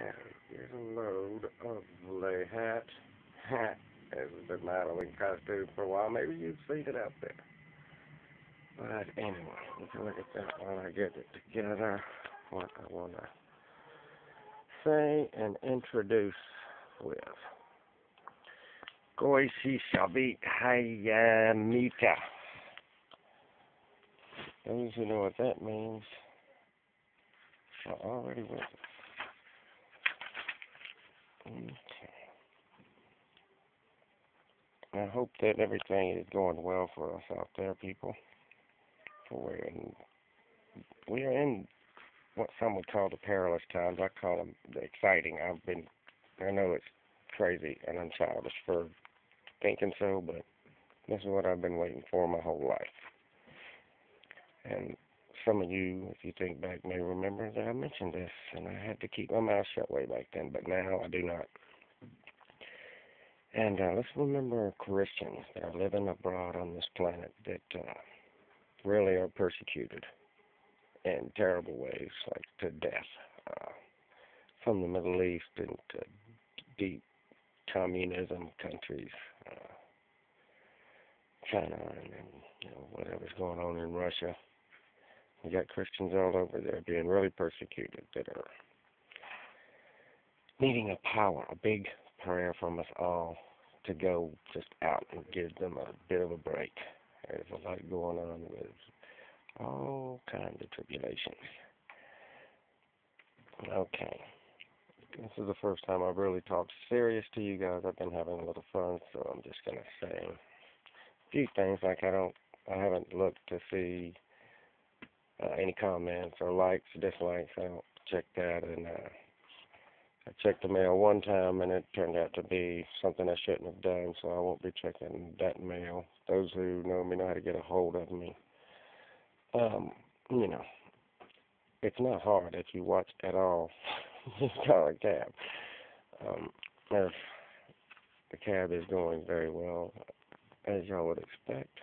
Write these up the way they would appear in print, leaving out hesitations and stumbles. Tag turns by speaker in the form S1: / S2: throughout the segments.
S1: And here's a load of lay hat. Hat has been my Halloween costume for a while. Maybe you've seen it out there. But anyway, we can look at that while I get it together. What I want to say and introduce with. Goishi Shabit Hayamita. Those who know what that means are already with us. Okay. I hope that everything is going well for us out there, people. We are in what some would call the perilous times. I call them the exciting. I know it's crazy and unchildish for thinking so, but this is what I've been waiting for my whole life. And some of you, if you think back, may remember that I mentioned this, and I had to keep my mouth shut way back then, but now I do not. And let's remember Christians that are living abroad on this planet that really are persecuted in terrible ways, like to death, from the Middle East into deep communism countries, China, and whatever's going on in Russia. We got Christians all over there being really persecuted that are needing a big prayer from us all to go just out and give them a bit of a break. There's a lot going on with all kinds of tribulations. Okay. This is the first time I've really talked serious to you guys. I've been having a little fun, so I'm just going to say a few things like I haven't looked to see any comments or likes, dislikes. I don't check that, and I checked the mail one time, and it turned out to be something I shouldn't have done, so I won't be checking that mail. Those who know me know how to get a hold of me. You know, it's not hard if you watch at all. Just call a cab. If the cab is going very well, as y'all would expect.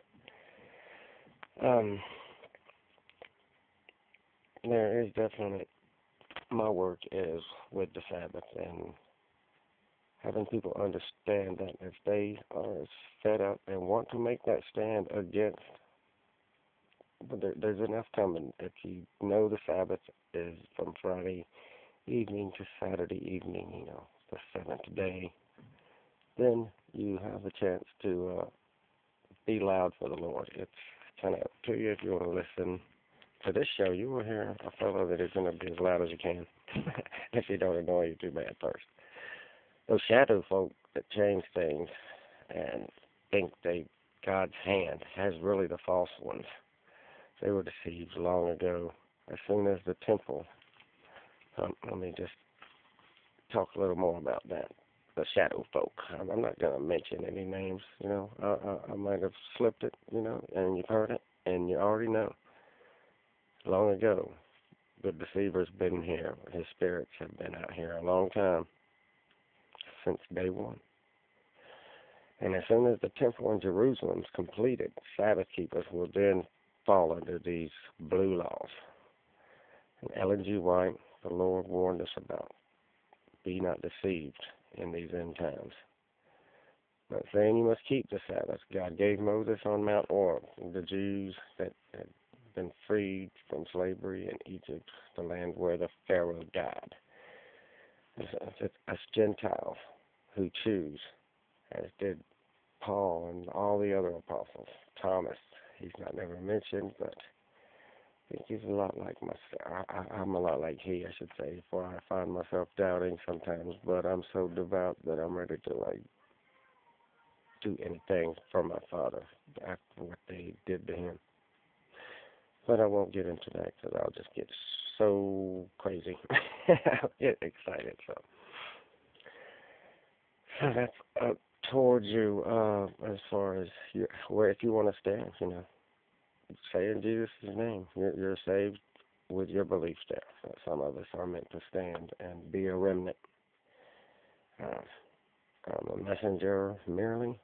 S1: There is definitely, my work is with the Sabbath and having people understand that if they are fed up and want to make that stand against, but there's enough coming. If you know the Sabbath is from Friday evening to Saturday evening, the seventh day, then you have a chance to be loud for the Lord. It's kind of up to you if you want to listen to this show. You will hear a fellow that is going to be as loud as you can. If he don't annoy you too bad first. Those shadow folk that change things and think God's hand has really the false ones. They were deceived long ago. As soon as the temple, let me just talk a little more about that. The shadow folk. I'm not going to mention any names, I might have slipped it, and you've heard it, and you already know. Long ago, the deceiver's been here. His spirits have been out here a long time, since day one. And as soon as the temple in Jerusalem is completed, Sabbath keepers will then fall under these blue laws. And Ellen G. White, the Lord warned us about, be not deceived in these end times. Not saying you must keep the Sabbath. God gave Moses on Mount Oreb, the Jews that had been freed from slavery in Egypt, the land where the Pharaoh died. It's us Gentiles who choose, as did Paul and all the other apostles. Thomas, he's not never mentioned, but I think he's a lot like myself. I'm a lot like he, I should say, for I find myself doubting sometimes, but I'm so devout that I'm ready to, do anything for my Father after what they did to him. But I won't get into that because I'll just get so crazy. I'll get excited, so that's up towards you as far as where if you want to stand, say in Jesus' name. You're saved with your beliefs there. Some of us are meant to stand and be a remnant. I'm a messenger merely.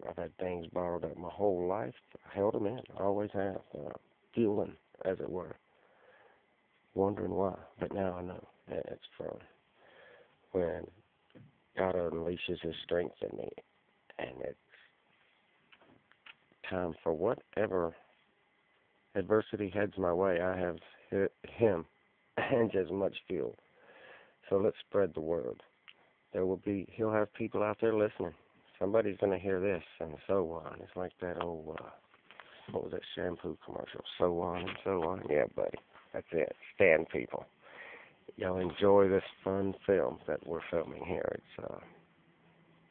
S1: I've had things borrowed up my whole life. I held them in. I always have. Fueling, as it were. wondering why. But now I know that it's from when God unleashes His strength in me, and it's time for whatever adversity heads my way. I have Him and just much fuel. So let's spread the word. He'll have people out there listening. Somebody's going to hear this, and so on. It's like that old, what was that shampoo commercial? So on and so on. Yeah, buddy. That's it. Stand people. Y'all enjoy this fun film that we're filming here. It's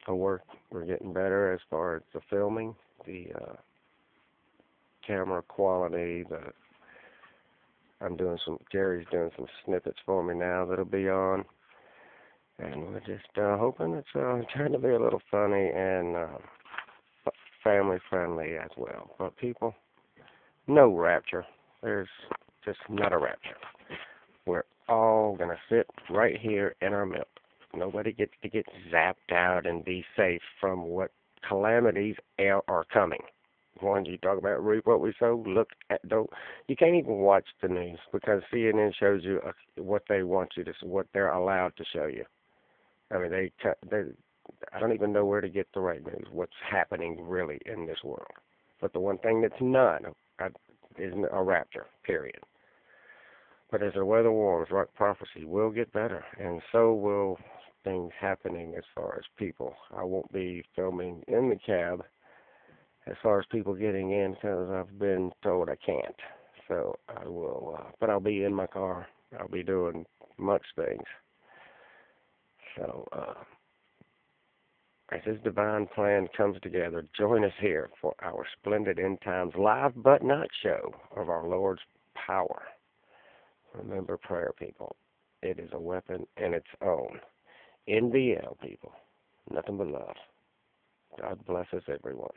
S1: we're getting better as far as the filming, the camera quality. Jerry's doing some snippets for me now that'll be on, and we're just hoping it's trying to be a little funny and family friendly as well. But people, no rapture. There's just not a rapture. We're all going to sit right here in our milk. Nobody gets to get zapped out and be safe from what calamities are coming. Ones you talk about, reap what we sow. You can't even watch the news because CNN shows you what they want you to, what they're allowed to show you. I mean, I don't even know where to get the right news. What's happening really in this world? But the one thing that's not isn't a rapture. Period. But as the weather warms, like prophecy, will get better, and so will things happening as far as people. I won't be filming in the cab as far as people getting in because I've been told I can't. So I will, but I'll be in my car. I'll be doing much things. So as His divine plan comes together, join us here for our splendid End Times live but not show of our Lord's power. Remember prayer, people. It is a weapon in its own. NBL, people. Nothing but love. God bless us, everyone.